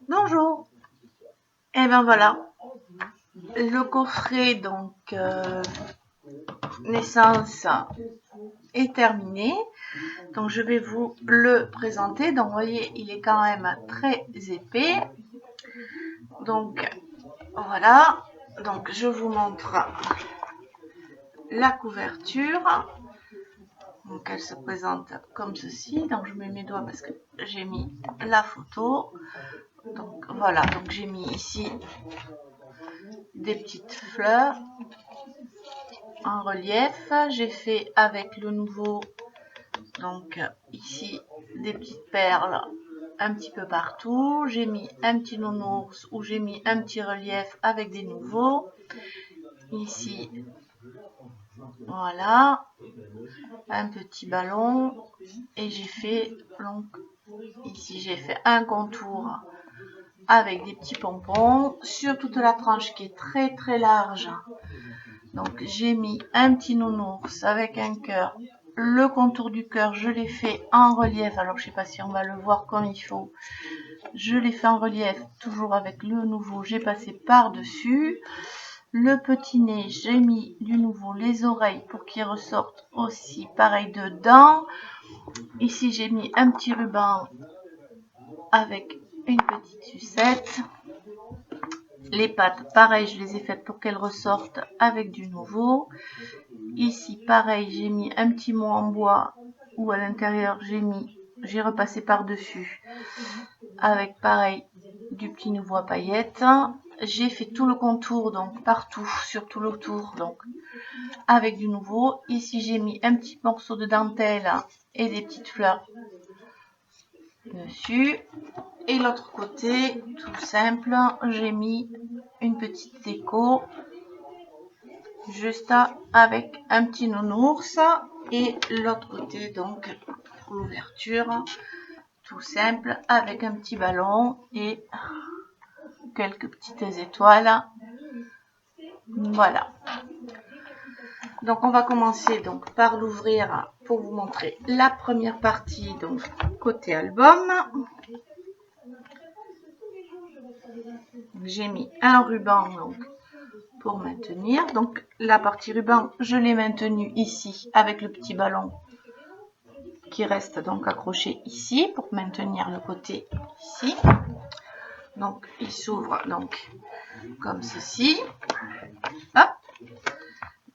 Bonjour. Et ben voilà, le coffret donc naissance est terminé. Donc je vais vous le présenter. Donc vous voyez, il est quand même très épais. Donc voilà. Donc je vous montre la couverture. Donc elle se présente comme ceci. Donc je mets mes doigts parce que j'ai mis la photo. Donc voilà, donc j'ai mis ici des petites fleurs en relief. J'ai fait avec le nouveau, donc ici des petites perles un petit peu partout. J'ai mis un petit nounours où j'ai mis un petit relief avec des nouveaux. Ici, voilà, un petit ballon. Et j'ai fait, donc ici j'ai fait un contour avec des petits pompons sur toute la tranche qui est très très large. Donc j'ai mis un petit nounours avec un cœur. Le contour du cœur, je l'ai fait en relief. Alors je sais pas si on va le voir comme il faut. Je l'ai fait en relief, toujours avec le nouveau. J'ai passé par-dessus. Le petit nez, j'ai mis du nouveau les oreilles pour qu'ils ressortent aussi pareil dedans. Ici j'ai mis un petit ruban avec une petite sucette. Les pattes, pareil, je les ai faites pour qu'elles ressortent avec du nouveau. Ici, pareil, j'ai mis un petit mot en bois où à l'intérieur, j'ai repassé par-dessus avec, pareil, du petit nouveau à paillettes. J'ai fait tout le contour, donc partout, sur tout le tour, donc avec du nouveau. Ici, j'ai mis un petit morceau de dentelle et des petites fleurs dessus. Et l'autre côté, tout simple, j'ai mis une petite déco juste avec un petit nounours. Et l'autre côté, donc, pour l'ouverture, tout simple, avec un petit ballon et quelques petites étoiles. Voilà. Donc, on va commencer donc par l'ouvrir pour vous montrer la première partie, donc côté album. J'ai mis un ruban donc pour maintenir. Donc la partie ruban, je l'ai maintenue ici avec le petit ballon qui reste donc accroché ici pour maintenir le côté ici. Donc il s'ouvre donc comme ceci. Hop.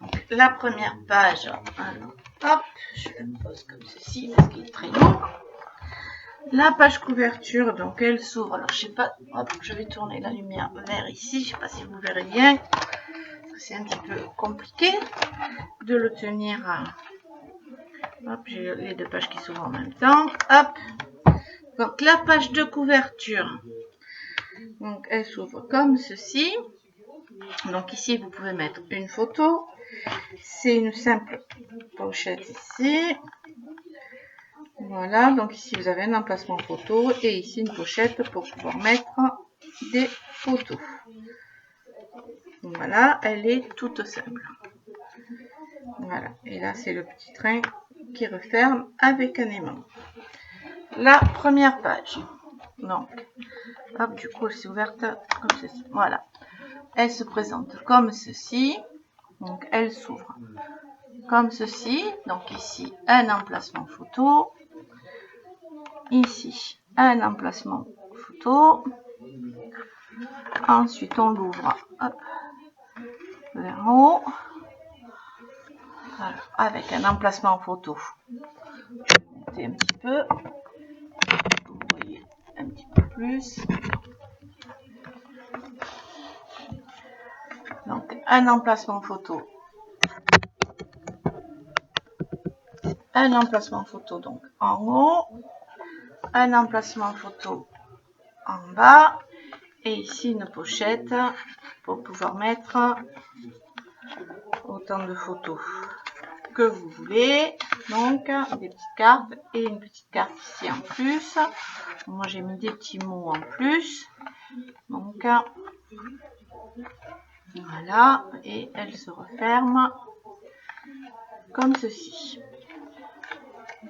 Donc, la première page, alors, hop, je la pose comme ceci parce qu'il est très lourd. La page couverture, donc elle s'ouvre. Alors je sais pas, hop, je vais tourner la lumière vers ici. Je sais pas si vous verrez bien. C'est un petit peu compliqué de le tenir. Hop, j'ai les deux pages qui s'ouvrent en même temps. Hop. Donc la page de couverture. Donc elle s'ouvre comme ceci. Donc ici vous pouvez mettre une photo. C'est une simple pochette ici. Voilà, donc ici vous avez un emplacement photo et ici une pochette pour pouvoir mettre des photos. Voilà, elle est toute simple. Voilà, et là c'est le petit train qui referme avec un aimant. La première page. Donc, hop, du coup, elle s'est ouverte comme ceci. Voilà. Elle se présente comme ceci. Donc, elle s'ouvre comme ceci. Donc, ici, un emplacement photo. Ici, un emplacement photo. Ensuite, on l'ouvre vers en haut. Alors, avec un emplacement photo. Je vais monter un petit peu. Vous voyez un petit peu plus. Donc, un emplacement photo. Un emplacement photo donc en haut, un emplacement photo en bas et ici une pochette pour pouvoir mettre autant de photos que vous voulez. Donc des petites cartes et une petite carte ici en plus. Moi j'ai mis des petits mots en plus. Donc voilà, et elle se referme comme ceci.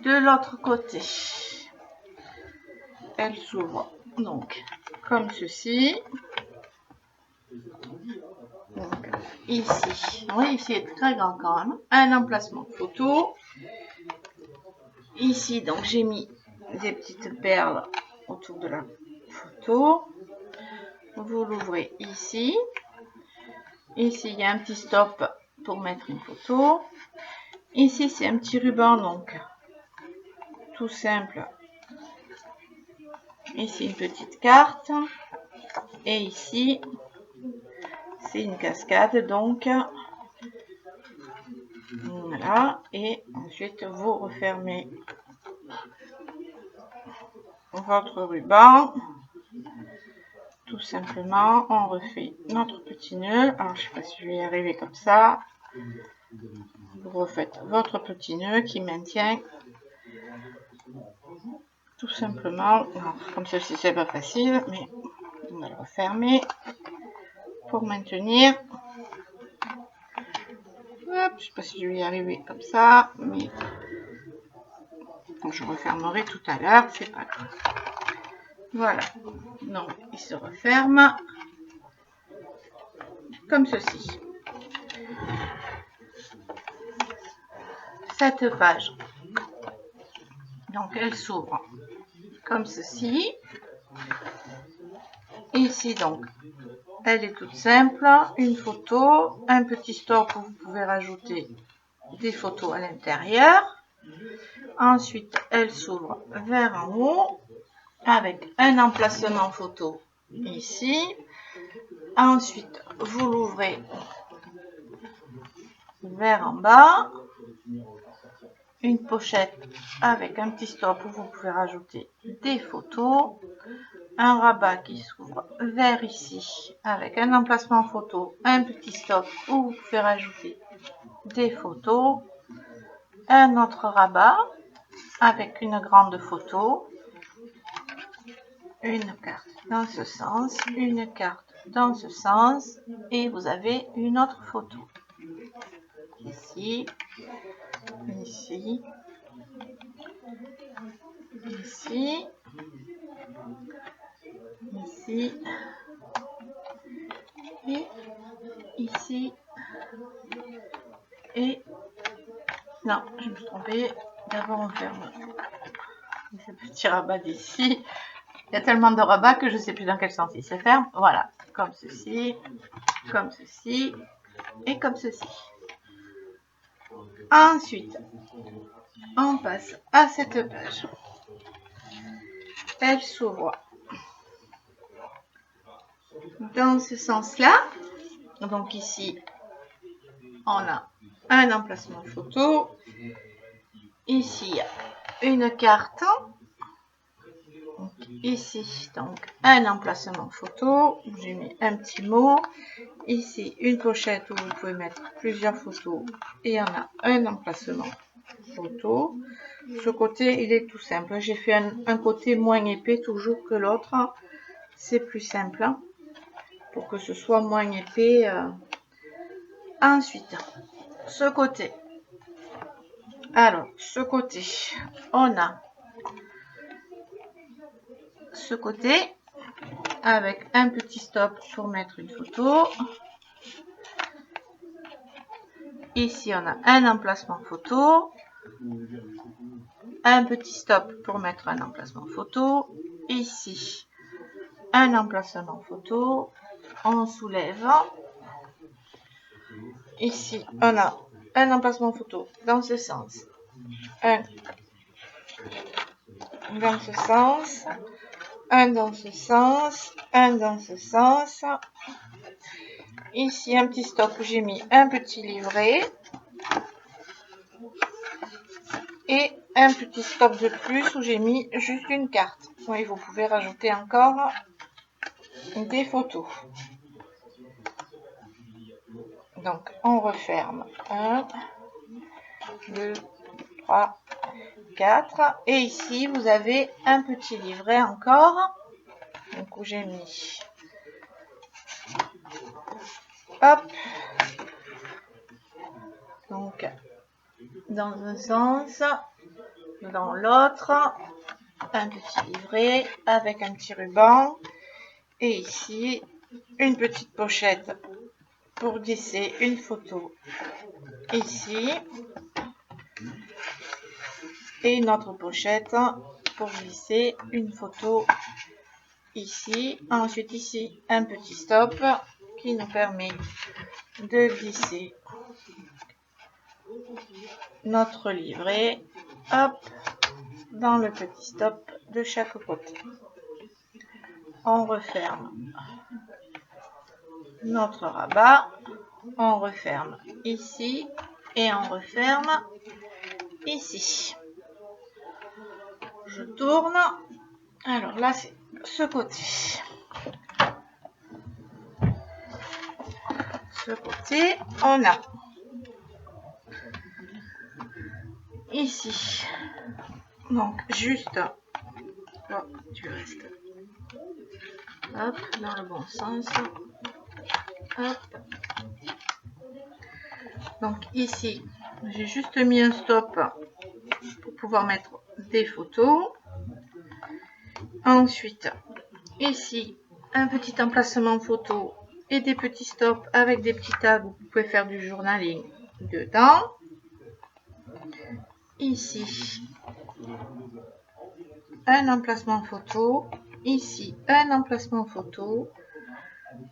De l'autre côté, elle s'ouvre donc comme ceci. Donc, ici, oui, ici est très grand quand même. Un emplacement photo. Ici, donc j'ai mis des petites perles autour de la photo. Vous l'ouvrez ici. Ici, il y a un petit stop pour mettre une photo. Ici, c'est un petit ruban, donc tout simple. Ici, une petite carte. Et ici, c'est une cascade, donc voilà. Et ensuite, vous refermez votre ruban. Tout simplement, on refait notre petit nœud. Alors, je ne sais pas si je vais y arriver comme ça. Vous refaites votre petit nœud qui maintient tout simplement. Alors, comme ceci, c'est pas facile, mais on va le refermer pour maintenir. Hop, je ne sais pas si je vais y arriver comme ça, mais je refermerai tout à l'heure, c'est pas grave. Voilà, donc il se referme comme ceci. Cette page, donc elle s'ouvre comme ceci. Ici donc, elle est toute simple, une photo, un petit stop où vous pouvez rajouter des photos à l'intérieur. Ensuite, elle s'ouvre vers en haut avec un emplacement photo ici. Ensuite, vous l'ouvrez vers en bas. Une pochette avec un petit stop où vous pouvez rajouter des photos. Un rabat qui s'ouvre vers ici avec un emplacement photo, un petit stop où vous pouvez rajouter des photos. Un autre rabat avec une grande photo. Une carte dans ce sens, une carte dans ce sens, et vous avez une autre photo. Ici, ici, ici, ici, et ici, et non, je me suis trompée. D'abord, on ferme ce petit rabat d'ici. Il y a tellement de rabats que je ne sais plus dans quel sens il se ferme. Voilà, comme ceci, et comme ceci. Ensuite, on passe à cette page. Elle s'ouvre dans ce sens-là. Donc ici, on a un emplacement photo. Ici, une carte. Donc, ici, donc un emplacement photo. J'ai mis un petit mot. Ici, une pochette où vous pouvez mettre plusieurs photos. Et il y en a un emplacement photo. Ce côté, il est tout simple. J'ai fait un côté moins épais toujours que l'autre. C'est plus simple pour que ce soit moins épais. Ensuite, ce côté. Alors, ce côté, on a ce côté avec un petit stop pour mettre une photo. Ici, on a un emplacement photo. Un petit stop pour mettre un emplacement photo. Ici, un emplacement photo. On soulève. Ici, on a un emplacement photo dans ce sens. Un dans ce sens. Un dans ce sens. Un dans ce sens. Ici, un petit stop où j'ai mis un petit livret. Et un petit stop de plus où j'ai mis juste une carte. Oui, vous pouvez rajouter encore des photos. Donc, on referme. 1, 2, 3, 4. Et ici, vous avez un petit livret encore. Donc, où j'ai mis. Hop. Donc, dans un sens, dans l'autre, un petit livret avec un petit ruban. Et ici, une petite pochette pour glisser une photo ici. Et une autre pochette pour glisser une photo ici. Ensuite ici, un petit stop qui nous permet de glisser notre livret, hop, dans le petit stop de chaque côté. On referme notre rabat, on referme ici et on referme ici. Je tourne. Alors là, c'est ce côté. Ce côté, on a ici, donc juste, oh, tu restes, hop, dans le bon sens, hop. Donc ici, j'ai juste mis un stop pour pouvoir mettre des photos. Ensuite, ici, un petit emplacement photo et des petits stops avec des petits tags où vous pouvez faire du journaling dedans. Ici, un emplacement photo. Ici, un emplacement photo.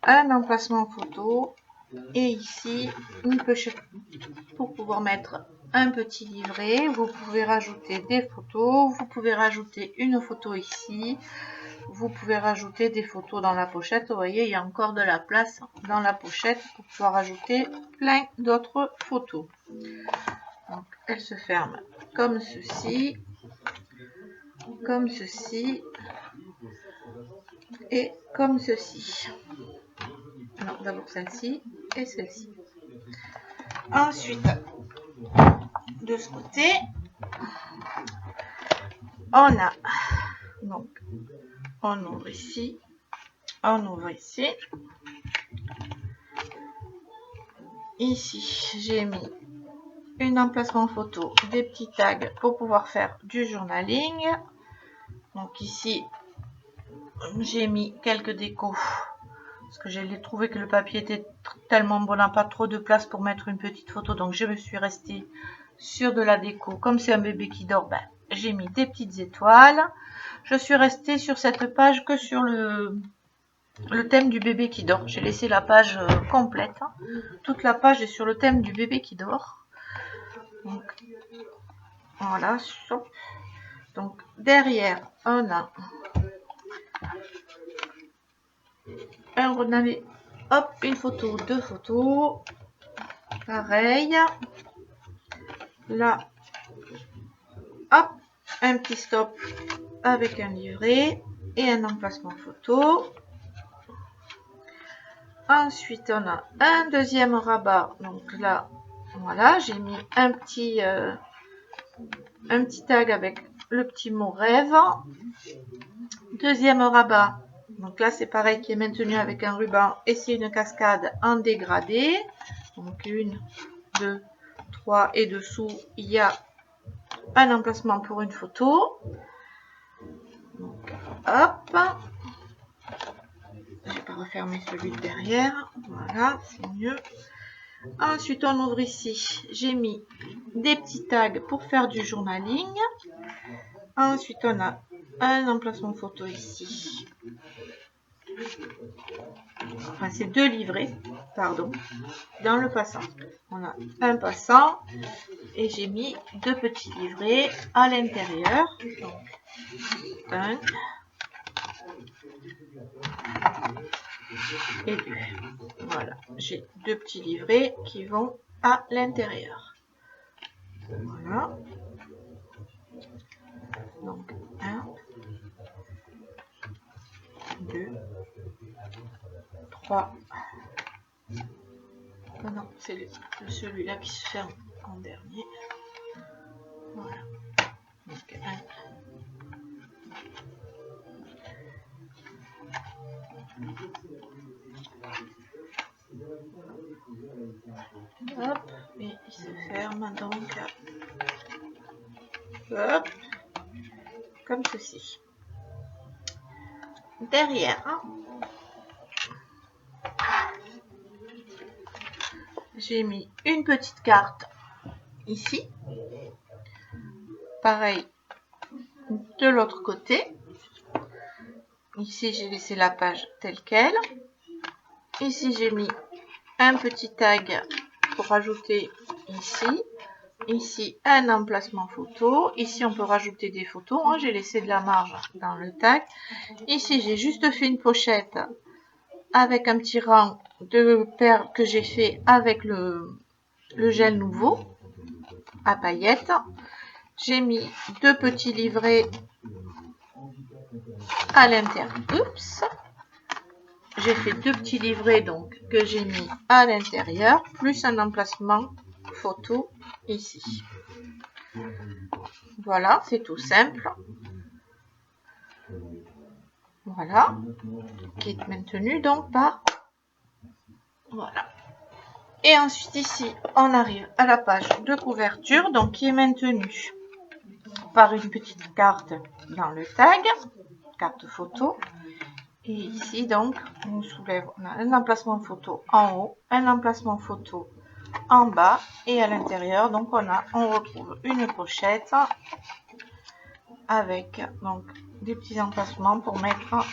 Un emplacement photo. Et ici, une pochette pour pouvoir mettre un petit livret. Vous pouvez rajouter des photos. Vous pouvez rajouter une photo ici. Vous pouvez rajouter des photos dans la pochette. Vous voyez, il y a encore de la place dans la pochette pour pouvoir rajouter plein d'autres photos. Donc, elle se ferme comme ceci, et comme ceci. Alors, d'abord celle-ci et celle-ci. Ensuite, de ce côté, on a, donc, on ouvre ici, on ouvre ici. Ici, j'ai mis un emplacement photo, des petits tags pour pouvoir faire du journaling. Donc ici, j'ai mis quelques décos parce que j'ai trouvé que le papier était tellement bon, on n'a pas trop de place pour mettre une petite photo, donc je me suis restée sur de la déco. Comme c'est un bébé qui dort, ben, j'ai mis des petites étoiles. Je suis restée sur cette page que sur le thème du bébé qui dort. J'ai laissé la page complète. Toute la page est sur le thème du bébé qui dort. Donc, voilà. Donc, derrière, on a hop, une photo, deux photos. Pareil. Là, hop, un petit stop avec un livret et un emplacement photo. Ensuite, on a un deuxième rabat. Donc là, voilà, j'ai mis un petit tag avec le petit mot rêve. Deuxième rabat. Donc là, c'est pareil, qui est maintenu avec un ruban et c'est une cascade en dégradé. Donc 1, 2, 3 et dessous, il y a un emplacement pour une photo. Donc, hop. Je vais pas refermer celui de derrière. Voilà, c'est mieux. Ensuite, on ouvre ici. J'ai mis des petits tags pour faire du journaling. Ensuite, on a un emplacement photo ici. Enfin, c'est deux livrets, pardon, dans le passant. On a un passant et j'ai mis deux petits livrets à l'intérieur. Donc, un et deux. Voilà, j'ai deux petits livrets qui vont à l'intérieur. Voilà. Donc, 1, 2, 3. Oh non, c'est celui-là qui se ferme en dernier. Voilà. Donc, 1. Hop, et il se ferme donc. Hop, comme ceci. Derrière, j'ai mis une petite carte ici. Pareil de l'autre côté. Ici, j'ai laissé la page telle qu'elle. Ici, j'ai mis un petit tag pour rajouter ici. Ici, un emplacement photo. Ici, on peut rajouter des photos. Moi, j'ai laissé de la marge dans le tag. Ici, j'ai juste fait une pochette avec un petit rang de perles que j'ai fait avec le gel nouveau à paillettes. J'ai mis deux petits livrets à l'intérieur. Oups! J'ai fait deux petits livrets donc que j'ai mis à l'intérieur, plus un emplacement photo ici. Voilà, c'est tout simple. Voilà, qui est maintenu donc par... Voilà. Et ensuite ici, on arrive à la page de couverture, donc qui est maintenue par une petite carte dans le tag, carte photo. Et ici, donc, on soulève, on a un emplacement photo en haut, un emplacement photo en bas, et à l'intérieur, donc, on retrouve une pochette avec donc des petits emplacements pour mettre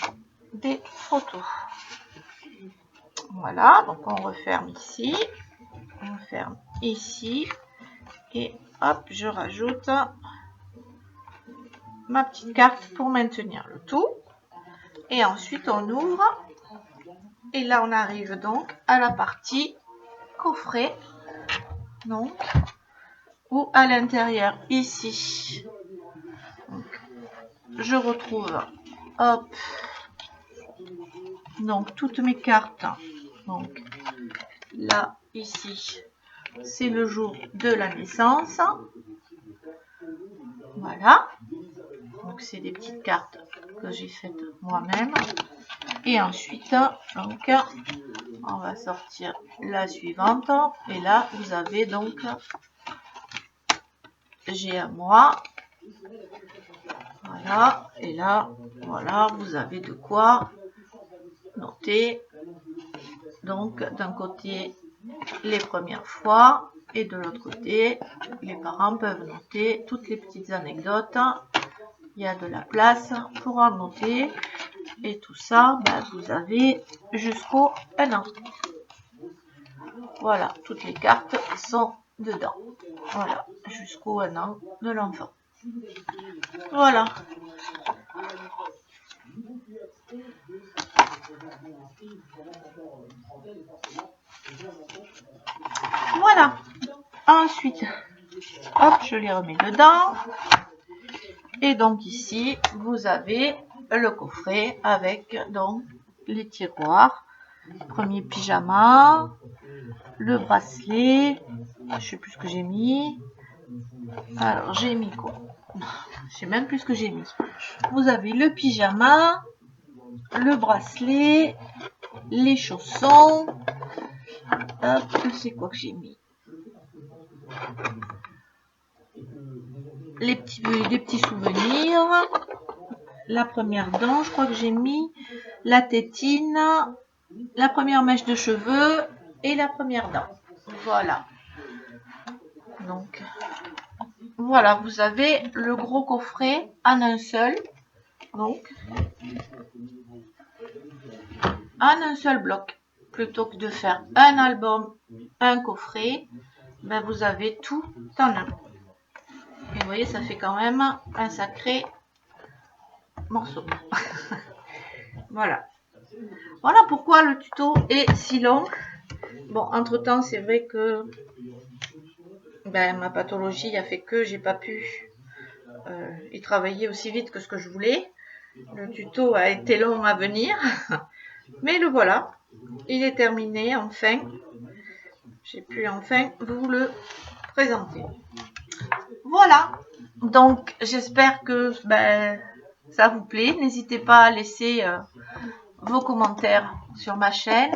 des photos. Voilà, donc on referme ici, on ferme ici, et hop, je rajoute ma petite carte pour maintenir le tout. Et ensuite, on ouvre. Et là, on arrive donc à la partie coffret. Donc, où à l'intérieur, ici, donc, je retrouve, hop, donc toutes mes cartes. Donc, là, ici, c'est le jour de la naissance. Voilà. Donc, c'est des petites cartes que j'ai faites moi-même. Et ensuite, donc, on va sortir la suivante. Et là, vous avez donc, j'ai à moi. Voilà. Et là, voilà, vous avez de quoi noter. Donc, d'un côté, les premières fois. Et de l'autre côté, les parents peuvent noter toutes les petites anecdotes. Il y a de la place pour en noter. Et tout ça, ben, vous avez jusqu'au 1 an. Voilà, toutes les cartes sont dedans. Voilà, jusqu'au 1 an de l'enfant. Voilà. Voilà. Ensuite, hop, je les remets dedans. Et donc ici, vous avez le coffret avec donc les tiroirs. Premier pyjama, le bracelet, je sais plus ce que j'ai mis. Alors j'ai mis quoi? Je sais même plus ce que j'ai mis. Vous avez le pyjama, le bracelet, les chaussons. Hop, c'est quoi que j'ai mis? Les petits souvenirs. La première dent, je crois que j'ai mis la tétine, la première mèche de cheveux et la première dent. Voilà. Donc, voilà, vous avez le gros coffret en un seul. Donc, en un seul bloc. Plutôt que de faire un album, un coffret, ben vous avez tout en un. Et vous voyez, ça fait quand même un sacré morceau. Voilà. Voilà pourquoi le tuto est si long. Bon, entre temps, c'est vrai que ben, ma pathologie a fait que j'ai pas pu y travailler aussi vite que ce que je voulais. Le tuto a été long à venir. Mais le voilà. Il est terminé enfin. J'ai pu enfin vous le présenter. Voilà. Donc, j'espère que ben, ça vous plaît. N'hésitez pas à laisser vos commentaires sur ma chaîne.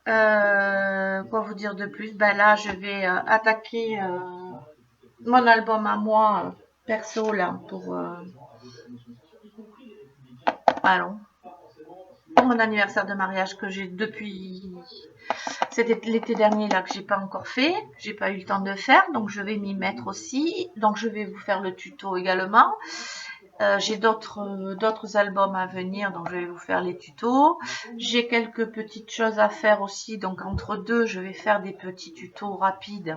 Quoi vous dire de plus? Ben là, je vais attaquer mon album à moi perso là pour allons. pour mon anniversaire de mariage que j'ai depuis... C'était l'été dernier là que j'ai pas encore fait. J'ai pas eu le temps de faire. Donc je vais m'y mettre aussi. Donc je vais vous faire le tuto également. J'ai d'autres albums à venir, donc je vais vous faire les tutos. J'ai quelques petites choses à faire aussi, donc entre deux, je vais faire des petits tutos rapides.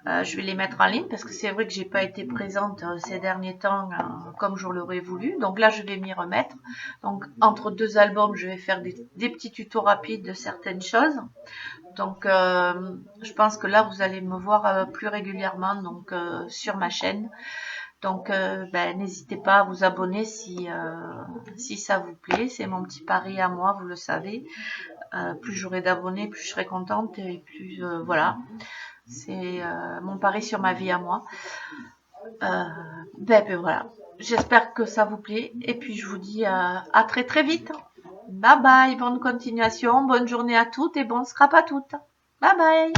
Je vais les mettre en ligne parce que c'est vrai que j'ai pas été présente ces derniers temps comme je l'aurais voulu. Donc là, je vais m'y remettre. Donc entre deux albums, je vais faire des petits tutos rapides de certaines choses. Donc je pense que là, vous allez me voir plus régulièrement donc sur ma chaîne. Donc, n'hésitez pas à vous abonner si ça vous plaît. C'est mon petit pari à moi, vous le savez. Plus j'aurai d'abonnés, plus je serai contente et plus c'est mon pari sur ma vie à moi. Voilà. J'espère que ça vous plaît et puis je vous dis à très très vite. Bye bye, bonne continuation, bonne journée à toutes et bon scrap à toutes. Bye bye.